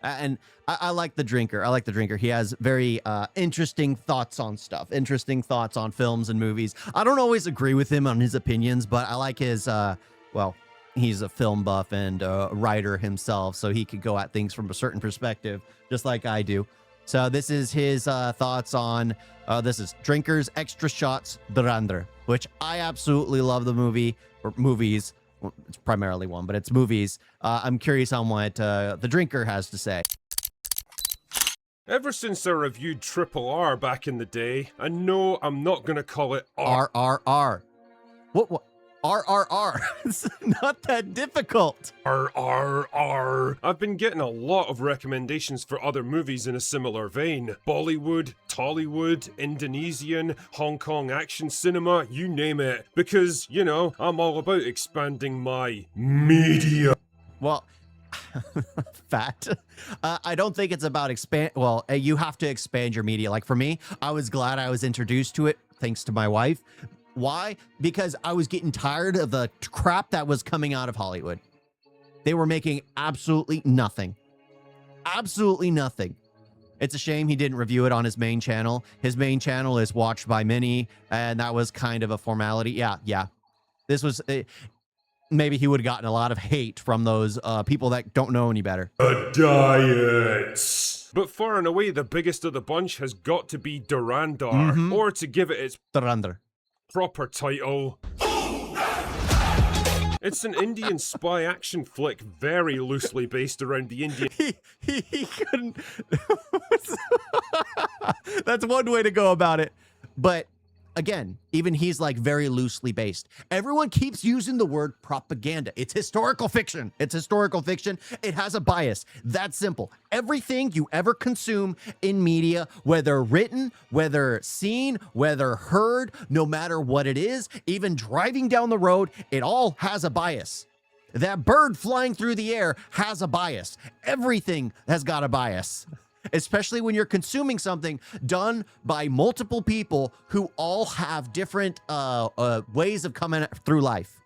And I like the drinker. I like the drinker. He has very interesting thoughts on stuff, interesting thoughts on films and movies. I don't always agree with him on his opinions, but I like his, well, he's a film buff and a writer himself, so he could go at things from a certain perspective, just like I do. So this is his thoughts on, this is Drinkers Extra Shots Dhurandhar, which I absolutely love the movie, or movies. Well, it's primarily one, but it's movies. I'm curious on what the drinker has to say. Ever since I reviewed Triple R back in the day, and no, I'm not gonna call it RRR. What? RRR. It's not that difficult. RRR. I've been getting a lot of recommendations for other movies in a similar vein. Bollywood, Tollywood, Indonesian, Hong Kong action cinema, you name it. Because, you know, I'm all about expanding my media. Well, fact. I don't think it's about well, you have to expand your media. Like for me, I was glad I was introduced to it thanks to my wife. Why? Because I was getting tired of the crap that was coming out of Hollywood. They were making absolutely nothing. Absolutely nothing. It's a shame he didn't review it on his main channel. His main channel is watched by many, and that was kind of a formality. Yeah. This was... maybe he would have gotten a lot of hate from those people that don't know any better. A diet. But far and away, the biggest of the bunch has got to be Dhurandhar, or to give it its Dhurandhar. Proper title. It's an Indian spy action flick very loosely based around the Indian... He couldn't... That's one way to go about it. But again, even he's like very loosely based. Everyone keeps using the word propaganda. It's historical fiction. It's historical fiction. It has a bias. That's simple. Everything you ever consume in media, whether written, whether seen, whether heard, no matter what it is, even driving down the road, it all has a bias. That bird flying through the air has a bias. Everything has got a bias. Especially when you're consuming something done by multiple people who all have different ways of coming through life.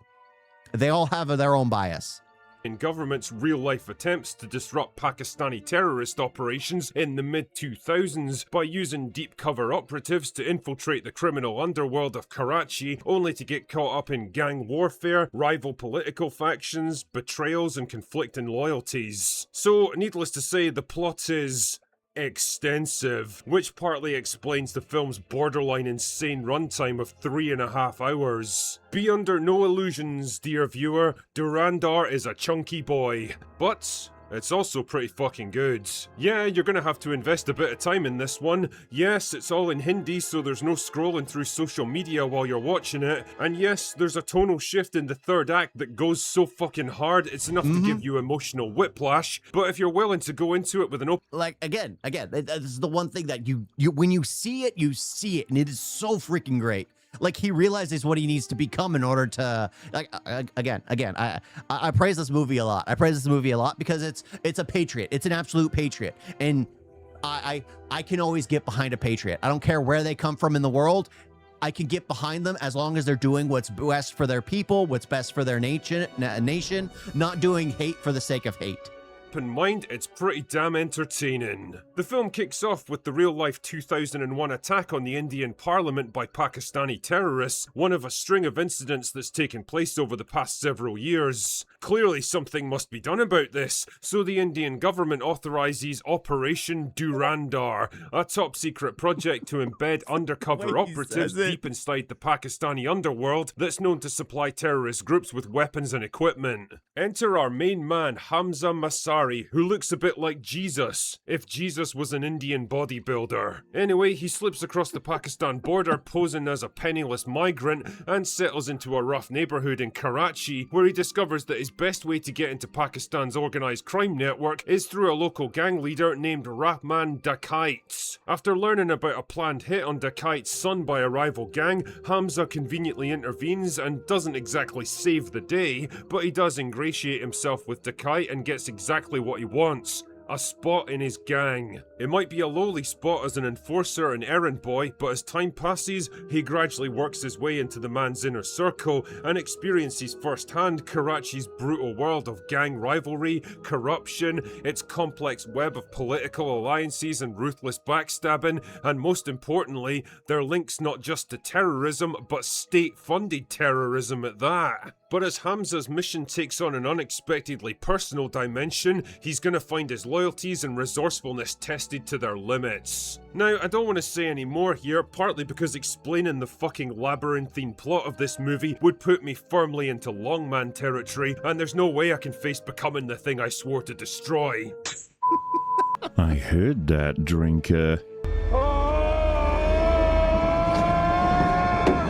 They all have their own bias. In government's real-life attempts to disrupt Pakistani terrorist operations in the mid-2000s by using deep cover operatives to infiltrate the criminal underworld of Karachi, only to get caught up in gang warfare, rival political factions, betrayals and conflicting loyalties. So, needless to say, the plot is... extensive, which partly explains the film's borderline insane runtime of 3.5 hours. Be under no illusions, dear viewer, Dhurandhar is a chunky boy, but it's also pretty fucking good. Yeah, you're gonna have to invest a bit of time in this one. Yes, it's all in Hindi, so there's no scrolling through social media while you're watching it. And yes, there's a tonal shift in the third act that goes so fucking hard, it's enough to give you emotional whiplash. But if you're willing to go into it with an open... Like, again, this is the one thing that you when you see it, and it is so freaking great. Like, he realizes what he needs to become in order to, like, again, I praise this movie a lot. I praise this movie a lot because it's a patriot. It's an absolute patriot. And I can always get behind a patriot. I don't care where they come from in the world. I can get behind them as long as they're doing what's best for their people, what's best for their nation, not doing hate for the sake of hate. Mind, it's pretty damn entertaining. The film kicks off with the real-life 2001 attack on the Indian Parliament by Pakistani terrorists, one of a string of incidents that's taken place over the past several years. Clearly something must be done about this, so the Indian government authorises Operation Dhurandhar, a top-secret project to embed undercover operatives deep inside the Pakistani underworld that's known to supply terrorist groups with weapons and equipment. Enter our main man, Hamza Masari, who looks a bit like Jesus, if Jesus was an Indian bodybuilder. Anyway, he slips across the Pakistan border posing as a penniless migrant and settles into a rough neighbourhood in Karachi, where he discovers that his best way to get into Pakistan's organised crime network is through a local gang leader named Rahman Dakait. After learning about a planned hit on Dakait's son by a rival gang, Hamza conveniently intervenes and doesn't exactly save the day, but he does ingratiate himself with Dakait and gets exactly what he wants: a spot in his gang. It might be a lowly spot as an enforcer and errand boy, but as time passes, he gradually works his way into the man's inner circle and experiences firsthand Karachi's brutal world of gang rivalry, corruption, its complex web of political alliances and ruthless backstabbing, and most importantly, their links not just to terrorism, but state-funded terrorism at that. But as Hamza's mission takes on an unexpectedly personal dimension, he's gonna find his loyalties and resourcefulness tested to their limits. Now, I don't want to say any more here, partly because explaining the fucking labyrinthine plot of this movie would put me firmly into longman territory, and there's no way I can face becoming the thing I swore to destroy. I heard that, drinker.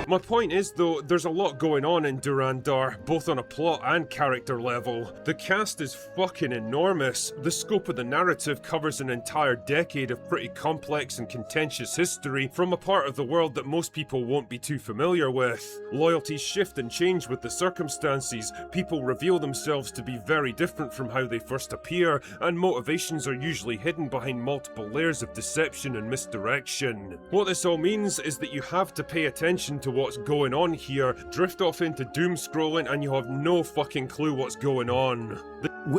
My point is though, there's a lot going on in Dhurandhar, both on a plot and character level. The cast is fucking enormous. The scope of the narrative covers an entire decade of pretty complex and contentious history from a part of the world that most people won't be too familiar with. Loyalties shift and change with the circumstances, people reveal themselves to be very different from how they first appear, and motivations are usually hidden behind multiple layers of deception and misdirection. What this all means is that you have to pay attention to what's going on here, drift off into doom scrolling, and you have no fucking clue what's going on.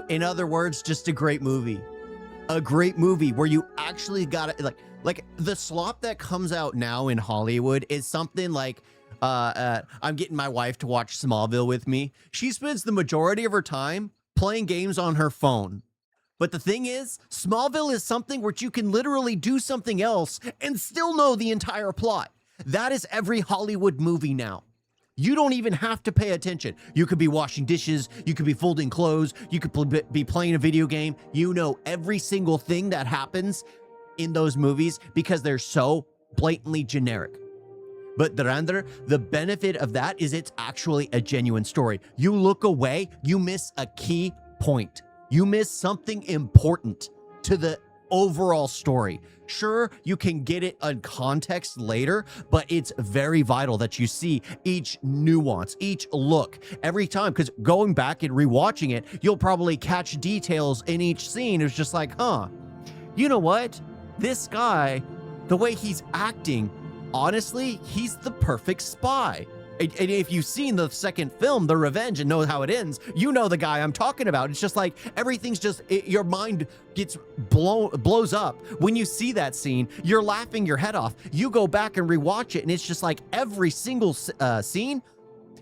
In other words, just a great movie. A great movie where you actually got it. Like the slop that comes out now in Hollywood is something like, I'm getting my wife to watch Smallville with me. She spends the majority of her time playing games on her phone. But the thing is, Smallville is something where you can literally do something else and still know the entire plot. That is every Hollywood movie now. You don't even have to pay attention. You could be washing dishes, you could be folding clothes, you could be playing a video game. You know every single thing that happens in those movies because they're so blatantly generic. But Dhurandhar, the benefit of that is it's actually a genuine story. You look away, you miss a key point. You miss something important to the overall story. Sure, you can get it in context later, but it's very vital that you see each nuance, each look every time, because going back and rewatching it, you'll probably catch details in each scene. It's just like, huh, you know what? This guy, the way he's acting, honestly, he's the perfect spy. And if you've seen the second film, The Revenge, and know how it ends, you know the guy I'm talking about. It's just like everything's just, your mind gets blows up. When you see that scene, you're laughing your head off. You go back and rewatch it, and it's just like every single scene,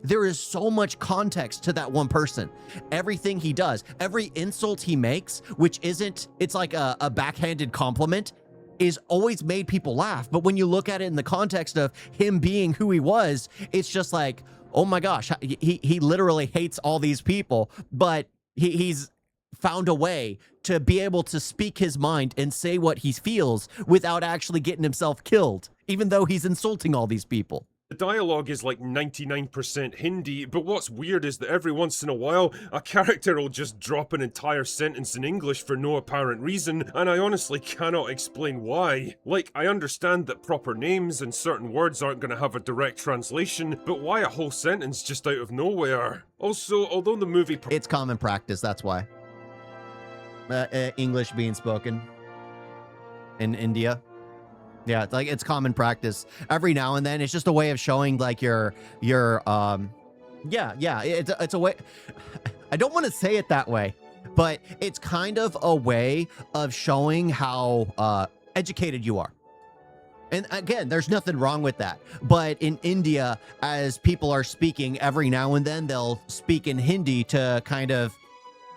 there is so much context to that one person. Everything he does, every insult he makes, which isn't, it's like a backhanded compliment, is always made people laugh. But when you look at it in the context of him being who he was, it's just like, oh my gosh, he literally hates all these people, but he's found a way to be able to speak his mind and say what he feels without actually getting himself killed, even though he's insulting all these people. The dialogue is like 99% Hindi, but what's weird is that every once in a while, a character will just drop an entire sentence in English for no apparent reason, and I honestly cannot explain why. Like, I understand that proper names and certain words aren't going to have a direct translation, but why a whole sentence just out of nowhere? Also, although the movie... It's common practice, that's why. English being spoken in India. Yeah, it's common practice. Every now and then, it's just a way of showing like your it's a way. I don't want to say it that way, but it's kind of a way of showing how educated you are. And again, there's nothing wrong with that. But in India, as people are speaking, every now and then they'll speak in Hindi to kind of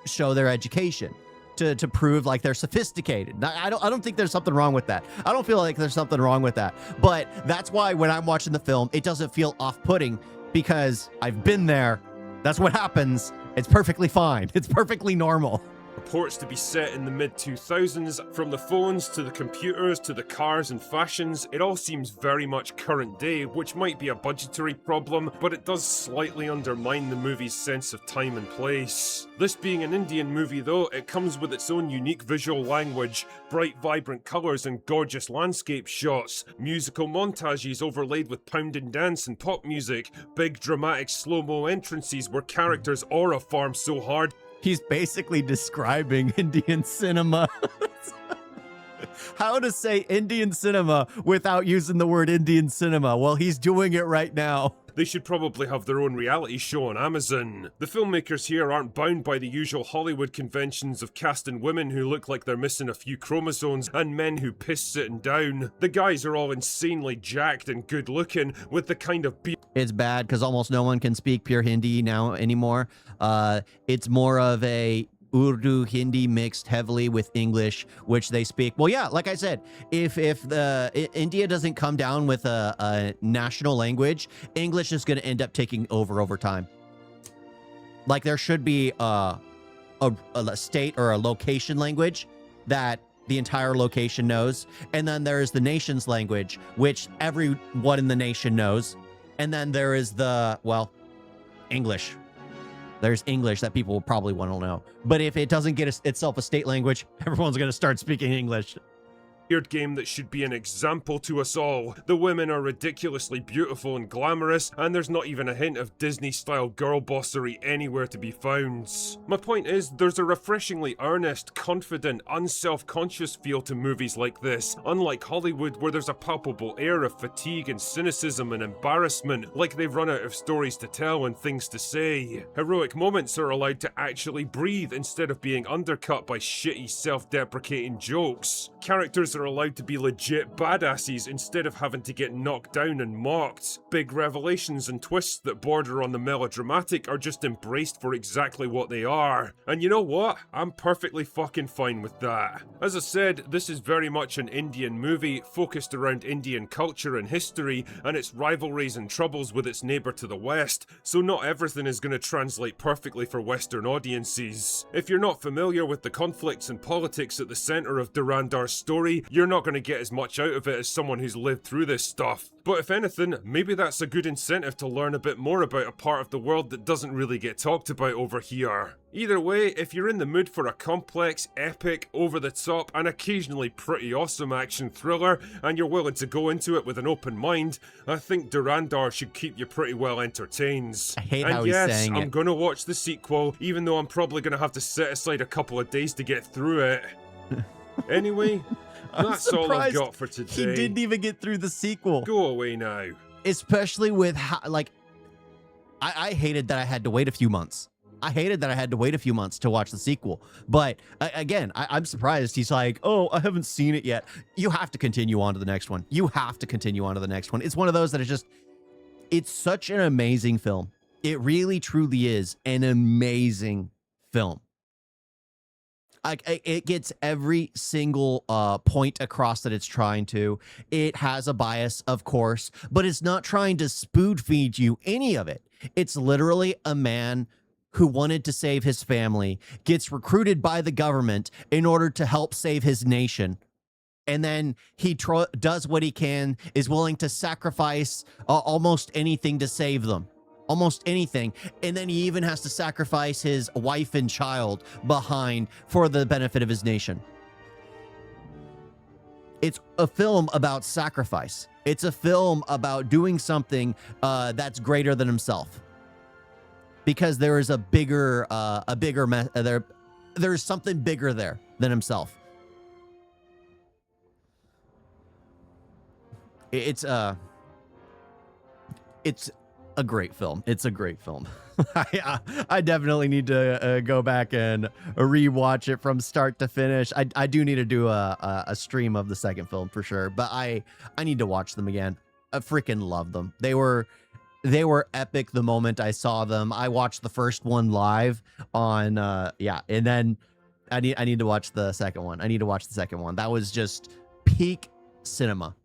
show their education. To prove like they're sophisticated. I don't think there's something wrong with that. I don't feel like there's something wrong with that. But that's why when I'm watching the film, it doesn't feel off-putting because I've been there. That's what happens. It's perfectly fine. It's perfectly normal. Purports to be set in the mid-2000s. From the phones to the computers to the cars and fashions, it all seems very much current day, which might be a budgetary problem, but it does slightly undermine the movie's sense of time and place. This being an Indian movie though, it comes with its own unique visual language, bright vibrant colours and gorgeous landscape shots, musical montages overlaid with pounding dance and pop music, big dramatic slow-mo entrances where characters aura farm so hard He's basically describing Indian cinema. How to say Indian cinema without using the word Indian cinema? Well, he's doing it right now. They should probably have their own reality show on Amazon. The filmmakers here aren't bound by the usual Hollywood conventions of casting women who look like they're missing a few chromosomes and men who piss sitting down. The guys are all insanely jacked and good looking with the kind of It's bad because almost no one can speak pure Hindi now anymore. It's more of a Urdu Hindi mixed heavily with English, which they speak. Well, yeah, like I said, if India doesn't come down with a national language, English is going to end up taking over time. Like there should be a state or a location language that the entire location knows, and then there is the nation's language, which everyone in the nation knows, and then there is English. There's English that people will probably want to know. But if it doesn't get itself a state language, everyone's going to start speaking English. weird game that should be an example to us all. The women are ridiculously beautiful and glamorous, and there's not even a hint of Disney-style girl bossery anywhere to be found. My point is, there's a refreshingly earnest, confident, unself-conscious feel to movies like this, unlike Hollywood where there's a palpable air of fatigue and cynicism and embarrassment, like they've run out of stories to tell and things to say. Heroic moments are allowed to actually breathe instead of being undercut by shitty self-deprecating jokes. Characters are allowed to be legit badasses instead of having to get knocked down and mocked. Big revelations and twists that border on the melodramatic are just embraced for exactly what they are. And you know what? I'm perfectly fucking fine with that. As I said, this is very much an Indian movie focused around Indian culture and history and its rivalries and troubles with its neighbour to the west, so not everything is going to translate perfectly for Western audiences. If you're not familiar with the conflicts and politics at the centre of Dhurandhar's story, you're not going to get as much out of it as someone who's lived through this stuff. But if anything, maybe that's a good incentive to learn a bit more about a part of the world that doesn't really get talked about over here. Either way, if you're in the mood for a complex, epic, over-the-top, and occasionally pretty awesome action thriller, and you're willing to go into it with an open mind, I think Dhurandhar should keep you pretty well entertained. I hate how he's saying it. I'm gonna watch the sequel, even though I'm probably gonna have to set aside a couple of days to get through it. Anyway, that's all I've got for today. He didn't even get through the sequel. Go away now. Especially with how, like, I hated that I had to wait a few months. I hated that I had to wait a few months to watch the sequel. But again, I'm surprised. He's like, oh, I haven't seen it yet. You have to continue on to the next one. You have to continue on to the next one. It's one of those that is just, it's such an amazing film. It really, truly is an amazing film. It gets every single point across that it's trying to. It has a bias, of course, but it's not trying to spoon feed you any of it. It's literally a man who wanted to save his family, gets recruited by the government in order to help save his nation. And then he does what he can, is willing to sacrifice almost anything to save them. Almost anything. And then he even has to sacrifice his wife and child behind for the benefit of his nation. It's a film about sacrifice. It's a film about doing something that's greater than himself. Because there is there's something bigger there than himself. It's a great film. It's a great film. I definitely need to go back and rewatch it from start to finish. I do need to do a stream of the second film for sure, but I need to watch them again. I freaking love them. They were epic the moment I saw them. I watched the first one live on and then I need to watch the second one. I need to watch the second one. That was just peak cinema.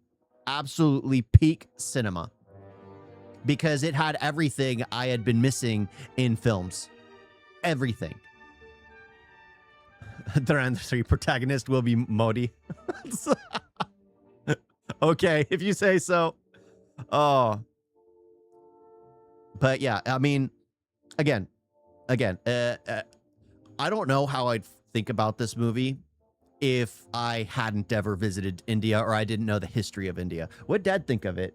Absolutely peak cinema. Because it had everything I had been missing in films. Everything. Dhurandhar 3 protagonist will be Modi. Okay, if you say so. Oh. But yeah, I mean, again, I don't know how I'd think about this movie if I hadn't ever visited India or I didn't know the history of India. What'd Dad think of it?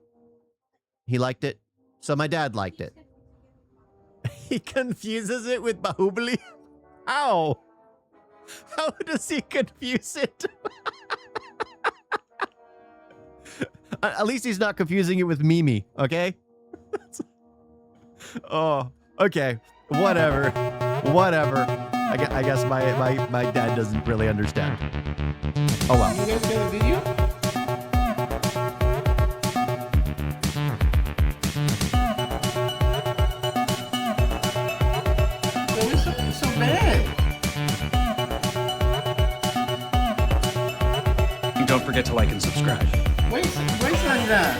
He liked it? So my dad liked it. He confuses it with Bahubali. How? How does he confuse it? At least he's not confusing it with Mimi, okay? Oh, okay. Whatever. Whatever. I guess my dad doesn't really understand. Oh, well. You guys got a video? So bad. And don't forget to like and subscribe. Wait on that.